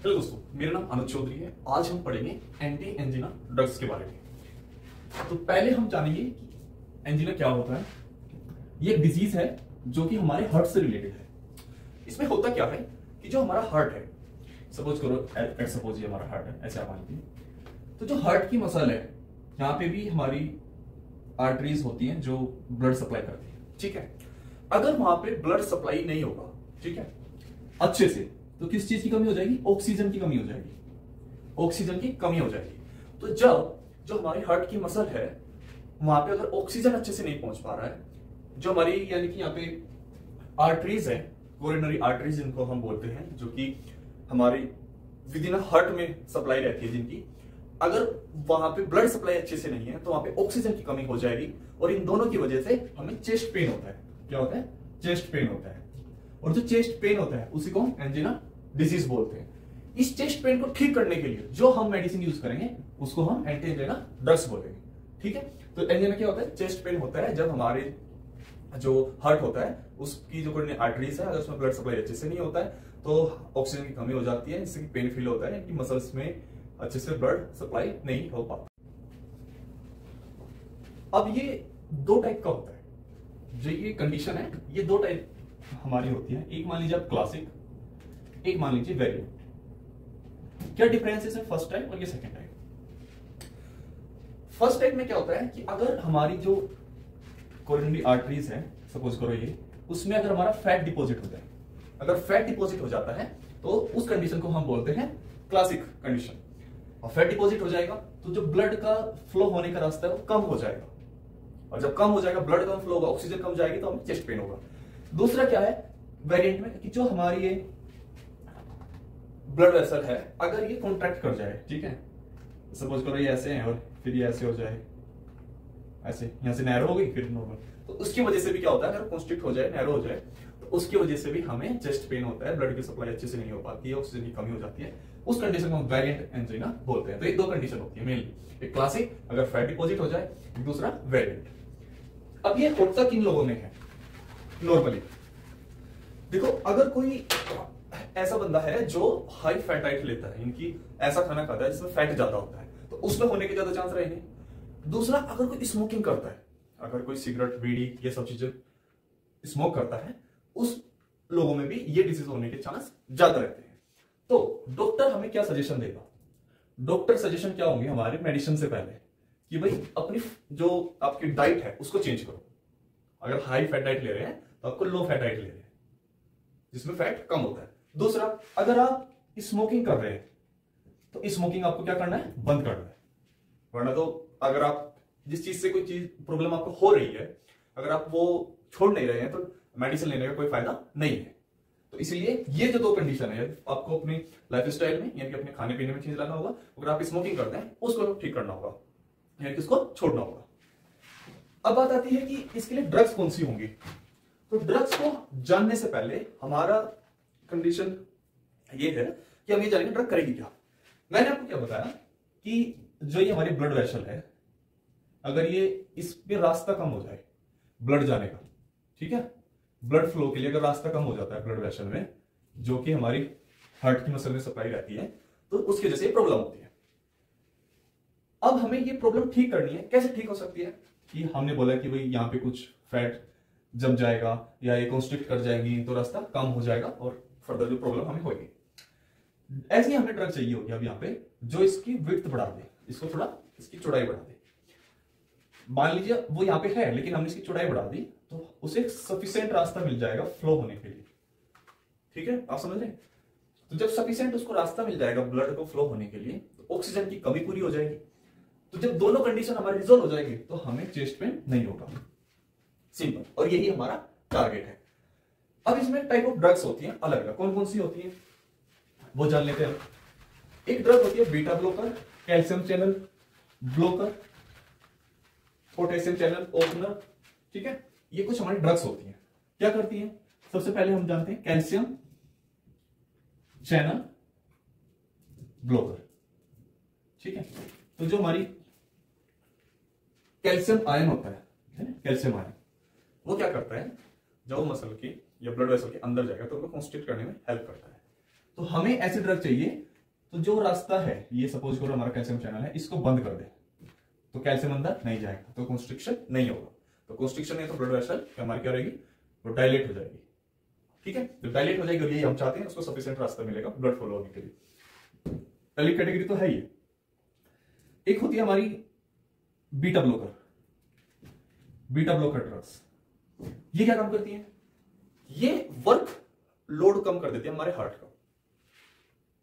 Hello दोस्तों, मेरा नाम अनुज चौधरी है। आज हम पढ़ेंगे एंटी एंजिना ड्रग्स के बारे में। तो पहले हम जानेंगे कि एंजिना क्या होता है। ये एक डिजीज है जो कि हमारे हार्ट से रिलेटेड है। इसमें होता क्या है कि जो हमारा हार्ट है, सपोज करो सपोज ये हमारा हार्ट है, ऐसे आप मान लीजिए। तो जो हार्ट की मसल है, यहाँ पे भी हमारी आर्टरीज होती हैं जो ब्लड सप्लाई करती है, ठीक है। अगर वहां पे ब्लड सप्लाई नहीं होगा, ठीक है, अच्छे से, तो किस चीज की कमी हो जाएगी? ऑक्सीजन की कमी हो जाएगी। ऑक्सीजन की कमी हो जाएगी। तो जब जो हमारी हार्ट की मसल है वहां पे अगर ऑक्सीजन अच्छे से नहीं पहुंच पा रहा है, जो हमारी यानी कि यहाँ पे आर्टरीज है, कोरोनरी आर्टरीज जिनको हम बोलते हैं, जो कि हमारी विद इन हार्ट में सप्लाई रहती है, जिनकी अगर वहां पे ब्लड सप्लाई अच्छे से नहीं है तो वहां पे ऑक्सीजन की कमी हो जाएगी और इन दोनों की वजह से हमें चेस्ट पेन होता है। क्या होता है? चेस्ट पेन होता है। और जो चेस्ट पेन होता है उसी को हम एंजिना डिजीज बोलते हैं। इस चेस्ट पेन को ठीक करने के लिए जो हम मेडिसिन यूज करेंगे उसको हम एंटी एंजिना ड्रग्स बोलेंगे, ठीक है। तो एंजिना क्या होता है? चेस्ट पेन होता है जब हमारे जो हार्ट होता है उसकी जो कोई आर्टरीज है, अगर उसमें ब्लड सप्लाई अच्छे से नहीं होता है तो ऑक्सीजन की कमी हो जाती है, इससे पेन फील होता है कि मसल्स में अच्छे से ब्लड सप्लाई नहीं हो पाता। अब ये दो टाइप का होता है, जो ये कंडीशन है, ये दो टाइप हमारी होती है। एक मान लीजिए आप क्लासिक, एक मान लीजिए वेरिएंट। क्या डिफरेंसेस है फर्स्ट टाइप और ये सेकंड टाइप? फर्स्ट टाइप में क्या होता है कि अगर हमारी जो कोरोनरी आर्टरीज है, सपोज करो ये, उसमें अगर हमारा फैट डिपॉजिट हो जाए, अगर फैट डिपॉजिट हो जाता है तो उस कंडीशन को हम बोलते हैं क्लासिक कंडीशन। और फैट डिपॉजिट हो जाएगा तो जो ब्लड का फ्लो होने का रास्ता है वो कम हो जाएगा, और जब कम हो जाएगा, ब्लड कम फ्लो होगा, ऑक्सीजन कम जाएगी तो हमें चेस्ट पेन होगा। दूसरा क्या है वेरिएंट में कि जो हमारी ये ब्लड वेसल है अगर ये कॉन्ट्रैक्ट कर जाए, ठीक है, सपोज करो ये ऐसे है और फिर ये ऐसे हो जाए, ऐसे यहां से नैरो हो गई फिर नॉर्मल, तो उसकी वजह से भी क्या होता है, अगर कॉन्स्ट्रिक्ट हो जाए, नैरो हो जाए, तो उसकी वजह से भी हमें चेस्ट पेन होता है, ब्लड की सप्लाई अच्छे से नहीं हो पाती है, ऑक्सीजन की कमी हो जाती है। उस कंडीशन को हम वेरिएंट एंजिना बोलते हैं। तो ये दो कंडीशन होती है मेनली, एक क्लासिक अगर फैट डिपॉजिट हो जाए, दूसरा वेरिएंट। अब ये होता किन लोगों में है नॉर्मली? देखो, अगर कोई ऐसा बंदा है जो हाई फैट डाइट लेता है, इनकी ऐसा खाना खाता है जिसमें फैट ज्यादा होता है, तो उसमें होने के ज्यादा चांस रहेंगे। दूसरा, अगर कोई स्मोकिंग करता है, अगर कोई सिगरेट, बीड़ी, ये सब चीजें स्मोक करता है, उस लोगों में भी ये डिजीज होने के चांस ज्यादा रहते हैं। तो डॉक्टर हमें क्या सजेशन देगा? डॉक्टर सजेशन क्या होंगे हमारे मेडिसिन से पहले कि भाई अपनी जो आपकी डाइट है उसको चेंज करो। अगर हाई फैट डाइट ले रहे हैं तो आपको लो फैट डाइट ले रहे हैं जिसमें फैट कम होता है। दूसरा, अगर आप स्मोकिंग कर रहे हैं तो स्मोकिंग आपको क्या करना है? बंद करना है। वरना तो अगर आप जिस चीज से कोई चीज प्रॉब्लम आपको हो रही है, अगर आप वो छोड़ नहीं रहे हैं तो मेडिसिन लेने का कोई फायदा नहीं है। तो इसलिए ये जो दो कंडीशन है, आपको अपनी लाइफ स्टाइल में यानी कि अपने खाने पीने में चेंज लाना होगा। अगर आप स्मोकिंग करते हैं उसको ठीक करना होगा, यानी कि उसको छोड़ना होगा। अब बात आती है कि इसके लिए ड्रग्स कौन सी होंगी। तो ड्रग्स को जानने से पहले हमारा कंडीशन ये है कि हम ये जानेंगे ड्रग करेगी क्या। मैंने आपको क्या बताया कि जो ये हमारी ब्लड वेसल है, अगर ये इस पे रास्ता कम हो जाए ब्लड जाने का, ठीक है, ब्लड फ्लो के लिए अगर रास्ता कम हो जाता है ब्लड वेसल में, जो कि हमारी हार्ट की मसल में सप्लाई रहती है, तो उसकी वजह से प्रॉब्लम होती है। अब हमें ये प्रॉब्लम ठीक करनी है। कैसे ठीक हो सकती है? कि हमने बोला कि भाई यहाँ पे कुछ फैट जम जाएगा या ये कॉन्स्ट्रिक्ट कर जाएंगी तो रास्ता कम हो जाएगा और फर्दर जो प्रॉब्लम हमें होगी। ऐसी हमें ड्रग चाहिए होगी अब यहाँ पे जो इसकी विड्थ बढ़ा दे, इसको थोड़ा इसकी चौड़ाई बढ़ा दे। मान लीजिए वो यहाँ पे है लेकिन हमने इसकी चौड़ाई बढ़ा दी तो उसे सफिशिएंट रास्ता मिल जाएगा फ्लो होने के लिए, ठीक है, आप समझ रहे हैं। तो जब सफिशिएंट उसको रास्ता मिल जाएगा ब्लड को फ्लो होने के लिए, तो ऑक्सीजन की कमी पूरी हो जाएगी। तो जब दोनों कंडीशन हमारी रिजॉल्व हो जाएगी तो हमें चेस्ट पेन नहीं होगा। सिंपल, और यही हमारा टारगेट है। अब इसमें टाइप ऑफ ड्रग्स होती हैं अलग अलग। कौन कौन सी होती हैं वो जान लेते हैं। एक ड्रग होती है beta blocker, calcium channel blocker, potassium channel opener, ठीक है। ये कुछ हमारी ड्रग्स होती हैं। क्या करती हैं? सबसे पहले हम जानते हैं कैल्शियम चैनल ब्लॉकर, ठीक है। तो जो हमारी कैल्शियम आयन होता है ना, कैल्शियम आयन, वो क्या करता है, जब वो मसल की या ब्लड वेसल के अंदर जाएगा तो उसको कॉन्स्ट्रिक्ट करने में हेल्प करता है। तो हमें ऐसी ड्रग चाहिए तो जो रास्ता है, ये सपोज करो हमारा कैल्शियम चैनल है, इसको बंद कर दे तो कैल्शियम अंदर नहीं जाएगा, तो कंस्ट्रिक्शन नहीं होगा। तो कंस्ट्रिक्शन नहीं तो ब्लड वेसल हमारी क्या रहेगी, वो डायलेट हो जाएगी। ठीक है, तो डायलेट हो जाएगी और यही हम चाहते हैं, उसको सफिशिएंट रास्ता मिलेगा ब्लड फ्लो होने के लिए। पहली कैटेगरी तो है ये। एक होती है हमारी beta blocker. Beta blocker drugs ये क्या काम करती है, ये वर्क लोड कम कर देती है हमारे हार्ट का।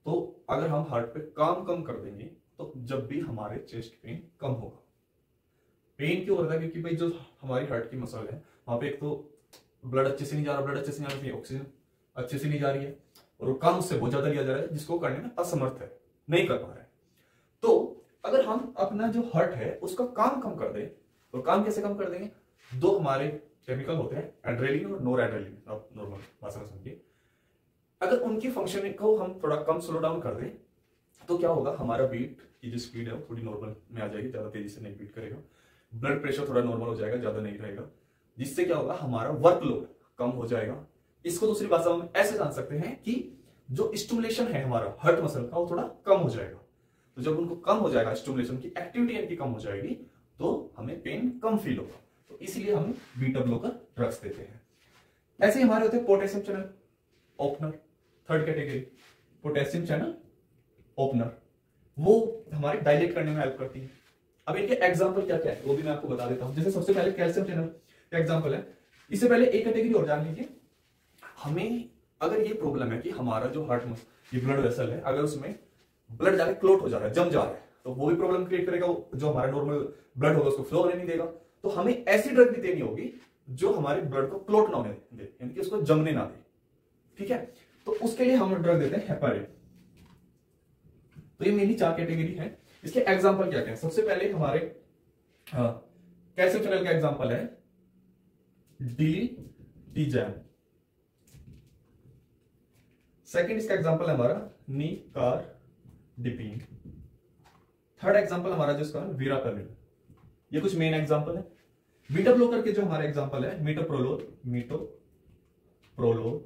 तो अगर हम हार्ट पे काम कम कर देंगे तो जब भी हमारे चेस्ट पेन कम होगा। पेन क्यों होता है, क्योंकि भाई जो हमारी हार्ट की मसल है वहां पे एक तो ब्लड अच्छे से नहीं जा रहा, ब्लड अच्छे से नहीं आ रही, ऑक्सीजन अच्छे से नहीं जा रही है, और वो काम उससे बहुत ज्यादा लिया जा रहा है जिसको करने में असमर्थ है, नहीं कर पा रहा है। तो अगर हम अपना जो हार्ट है उसका काम कम कर दें, और काम कैसे कम कर देंगे, दो हमारे केमिकल होते हैं, एड्रेलिन और नोर एड्रेलिन, नॉर्मल भाषा में समझिए। अगर उनकी फंक्शन को हम थोड़ा कम स्लो डाउन कर दें तो क्या होगा, हमारा बीट की जो स्पीड है वो थोड़ी नॉर्मल में आ जाएगी, ज्यादा तेजी से नहीं बीट करेगा, ब्लड प्रेशर थोड़ा नॉर्मल हो जाएगा, ज्यादा नहीं रहेगा, जिससे क्या होगा, हमारा वर्कलोड कम हो जाएगा। इसको दूसरी भाषा में ऐसे जान सकते हैं कि जो स्टिमुलेशन है हमारा हार्ट मसल का वो थोड़ा कम हो जाएगा। तो जब उनको कम हो जाएगा, स्टिमुलेशन की एक्टिविटी इनकी कम हो जाएगी, तो हमें पेन कम फील होगा। तो इसलिए हम बीटा ब्लॉकर ड्रग्स देते हैं। ऐसे ही हमारे होते हैं potassium channel opener, third category potassium channel opener, वो हमारे डायलेट करने में हेल्प करती है। अब इनके एग्जांपल क्या क्या है वो भी मैं आपको बता देता हूं। जैसे सबसे पहले कैल्शियम चैनल का एग्जांपल है। इससे पहले एक कैटेगरी और जान लीजिए, हमें अगर ये प्रॉब्लम है कि हमारा जो हार्ट में ये ब्लड वेसल है, अगर उसमें ब्लड जाके क्लोट हो जा रहा है, जम जा रहा है, तो वो भी प्रॉब्लम क्रिएट करेगा, जो हमारा नॉर्मल ब्लड होगा उसको फ्लो होने नहीं देगा। तो हमें ऐसी ड्रग भी देनी होगी जो हमारे ब्लड को क्लोट ना होने दे, यानी कि उसको जमने ना दे। ठीक है, तो उसके लिए हम ड्रग देते हैं हेपारिन। तो ये मेनली 4 कैटेगरी है। इसके एग्जांपल क्या क्या है, सबसे पहले हमारे कैल्शियम चैनल का एग्जांपल है डिलीटिजैम। सेकंड इसका एग्जांपल है हमारा निकारडिपिन। थर्ड एग्जांपल हमारा जिसका वीरापेमिन। ये कुछ मेन एग्जांपल है। बीटा ब्लॉकर के जो हमारे एग्जांपल है मीटोप्रोलोल,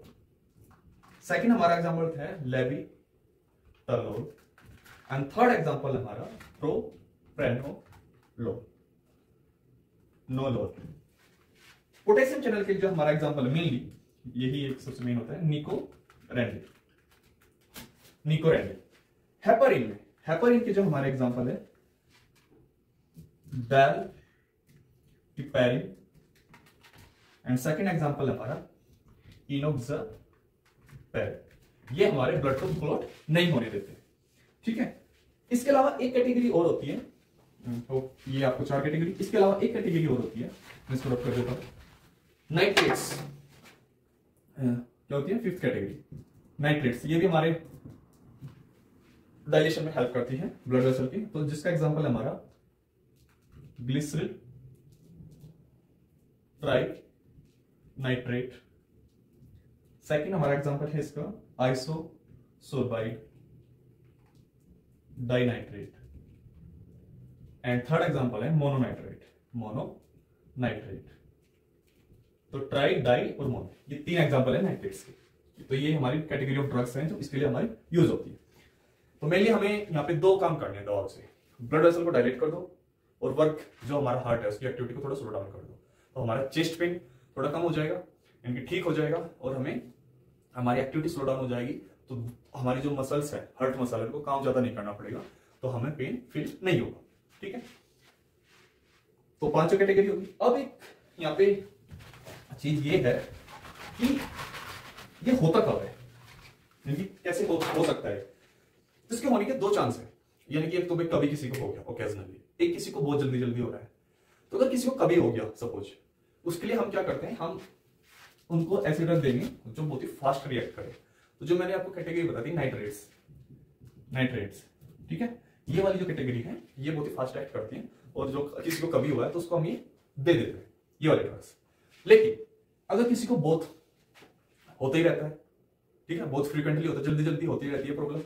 सेकंड हमारा एग्जांपल है लेविटलोल, एंड थर्ड एग्जांपल हमारा प्रोप्रेनोलोल। पोटेशियम चैनल के जो हमारा एग्जांपल है मेनली यही एक सबसे मेन होता है निकोरेंडिल। हेपारिन के जो हमारे एग्जांपल है डालटिपेरिन, एंड सेकंड एग्जांपल हमारा इनोक्सापेरिन। ये हमारे ब्लड को क्लॉट नहीं होने देते। ठीक है, इसके अलावा एक कैटेगरी और होती है, तो ये आपको 4 कैटेगरी, इसके अलावा एक कैटेगरी और होती है, मैं इसको रख कर देता हूं, नाइट्रेट्स। क्या होती है 5th कैटेगरी, नाइट्रेट्स। ये भी हमारे डायलेशन में हेल्प करती है ब्लड वेसल की। तो जिसका एग्जांपल है हमारा ग्लिसरिल ट्राइनाइट्रेट। सेकंड हमारा एग्जांपल है इसका आइसोसोर्बाइड डाइनाइट्रेट, एंड थर्ड एग्जांपल है मोनोनाइट्रेट। तो ट्राई, डाई और मोनो, ये 3 एग्जांपल है नाइट्रेट्स के। तो ये हमारी कैटेगरी ऑफ ड्रग्स हैं जो इसके लिए हमारी यूज होती है। तो मेनली हमें यहाँ पे 2 काम करने हैं दवाओं से, ब्लड वेसल को डायलेट कर दो और वर्क जो हमारा हार्ट है उसकी एक्टिविटी को थोड़ा स्लो डाउन कर दो। तो हमारा चेस्ट पेन थोड़ा कम हो जाएगा, इनकी ठीक हो जाएगा, और हमें हमारी एक्टिविटी स्लो डाउन हो जाएगी। तो हमारी जो मसल्स है, हार्ट मसल है, उनको काम ज्यादा नहीं करना पड़ेगा, तो हमें पेन फील नहीं होगा। ठीक है, तो 5 कैटेगरी होगी। अब एक यहाँ पे चीज ये है कि ये होता कब है, यानी कैसे हो सकता है। इसके होने के 2 चांस है, यानी कि एक तो भाई कभी किसी को हो गया ओकेजनली, एक किसी को बहुत जल्दी जल्दी हो रहा है। तो अगर किसी को कभी हो गया सपोज, उसके लिए हम क्या करते हैं, हम उनको ऐसे ड्रग देंगे जो बहुत ही फास्ट रिएक्ट करे। तो जो मैंने आपको कैटेगरी बता दी नाइट्रेट्स, ठीक है, ये वाली जो कैटेगरी है ये बहुत ही फास्ट एक्ट करती है, और जो किसी को कभी हुआ है तो उसको हम ये दे देते हैं, ये वाले ड्रग्स। लेकिन अगर किसी को बहुत होता ही रहता है, ठीक है, बहुत फ्रीक्वेंटली होता है, जल्दी जल्दी होती रहती है प्रॉब्लम,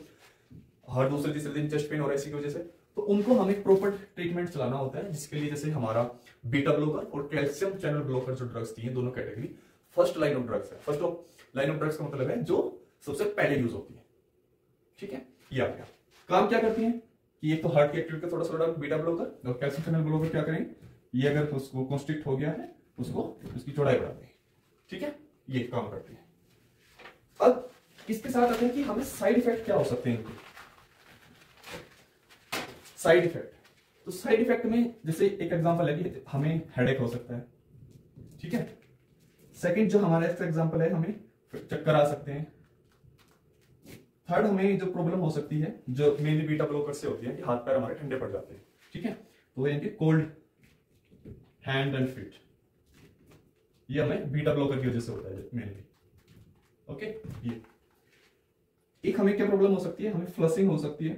हर दूसरे तीसरे दिन चेस्ट पेन हो रहा है इसी की वजह से, तो उनको हमें प्रॉपर ट्रीटमेंट चलाना होता है, जिसके लिए जैसे हमारा बीटा ब्लॉकर और कैल्शियम चैनल ब्लॉकर जो ड्रग्स थी, दोनों category first line of drugs है। फर्स्ट लाइन ऑफ ड्रग्स का मतलब है जो सबसे पहले यूज होती है। ठीक है, ये आ गया। काम क्या करती है कि एक तो हार्ट की एक्टिविटी का थोड़ा सा बीटा ब्लॉकर और कैल्शियम चैनल ब्लॉकर क्या करेंगे, ये अगर उसको कॉन्स्ट्रिक्ट हो गया है उसको उसकी चौड़ाई बढ़ा देंगे, ठीक है, ये काम करते हैं। अब इसके साथ आते हैं कि हमें साइड इफेक्ट क्या हो सकते हैं इनके। साइड इफेक्ट, तो साइड इफेक्ट में जैसे एक एग्जांपल है कि हमें हेडेक हो सकता है, ठीक है। सेकंड जो हमारा एग्जांपल है, हमें चक्कर आ सकते हैं। थर्ड हमें जो प्रॉब्लम हो सकती है जो मेनली बीटा ब्लॉकर से होती है कि हाथ पैर हमारे ठंडे पड़ जाते हैं, ठीक है, तो ये कोल्ड हैंड एंड फीट, ये हमें बीटा ब्लॉकर की वजह से होता है मेनली, ओके। ये एक हमें क्या प्रॉब्लम हो सकती है, हमें फ्लशिंग हो सकती है।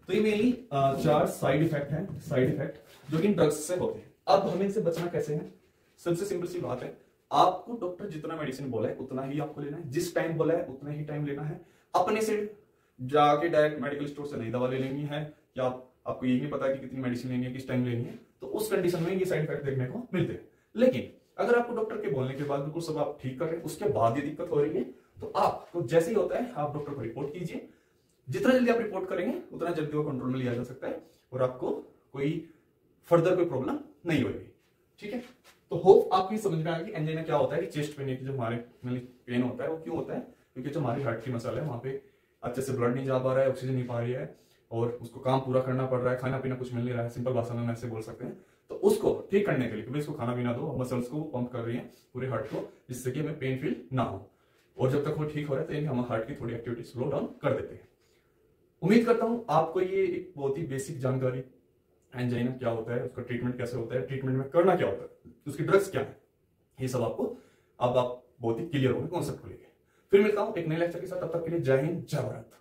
तो ये मेनली 4 साइड इफेक्ट हैं, साइड इफेक्ट जो कि ड्रग्स से होते हैं। अब हमें इनसे बचना कैसे है, सबसे सिंपल सी बात है, आपको डॉक्टर जितना मेडिसिन बोला है उतना ही आपको लेना है, जिस टाइम बोला है उतना ही टाइम लेना है। अपने से जाके डायरेक्ट मेडिकल स्टोर से नहीं दवा ले लेनी है, या आपको ये नहीं पता कि कितनी मेडिसिन लेनी है, किस टाइम लेनी है, तो उस कंडीशन में ये साइड इफेक्ट देखने को मिलते हैं। लेकिन अगर आपको डॉक्टर के बोलने के बाद बिल्कुल सब आप ठीक कर रहे हैं, उसके बाद ये दिक्कत हो रही है, तो आपको जैसे ही होता है आप डॉक्टर को रिपोर्ट कीजिए। जितना जल्दी आप रिपोर्ट करेंगे उतना जल्दी वो कंट्रोल में लिया जा सकता है और आपको कोई फर्दर कोई प्रॉब्लम नहीं होगी, ठीक है। तो होप आपको समझ में आया कि एंजाइना क्या होता है, कि चेस्ट पेन की जो हमारे पेन होता है वो क्यों होता है, क्योंकि जो हमारी हार्ट की मसल है वहां पे अच्छे से ब्लड नहीं जा पा रहा है, ऑक्सीजन नहीं पा रही है और उसको काम पूरा करना पड़ रहा है, खाना पीना कुछ मिल नहीं रहा है, सिंपल भाषा में ऐसे बोल सकते हैं। तो उसको ठीक करने के लिए क्योंकि इसको खाना पीना दो, मसल्स को पंप कर रही है पूरे हार्ट को, जिससे कि हमें पेन फील ना हो, और जब तक वो ठीक हो रहा है तो हम हार्ट की थोड़ी एक्टिविटी स्लो डाउन कर देते हैं। उम्मीद करता हूं आपको ये एक बहुत ही बेसिक जानकारी, एंजाइना क्या होता है, उसका ट्रीटमेंट कैसे होता है, ट्रीटमेंट में करना क्या होता है, उसकी ड्रग्स क्या है, ये सब आपको अब आप बहुत ही क्लियर होंगे कॉन्सेप्ट को लेकर। फिर मिलता हूं एक नए लेक्चर के साथ, तब तक के लिए जय हिंद जय भारत।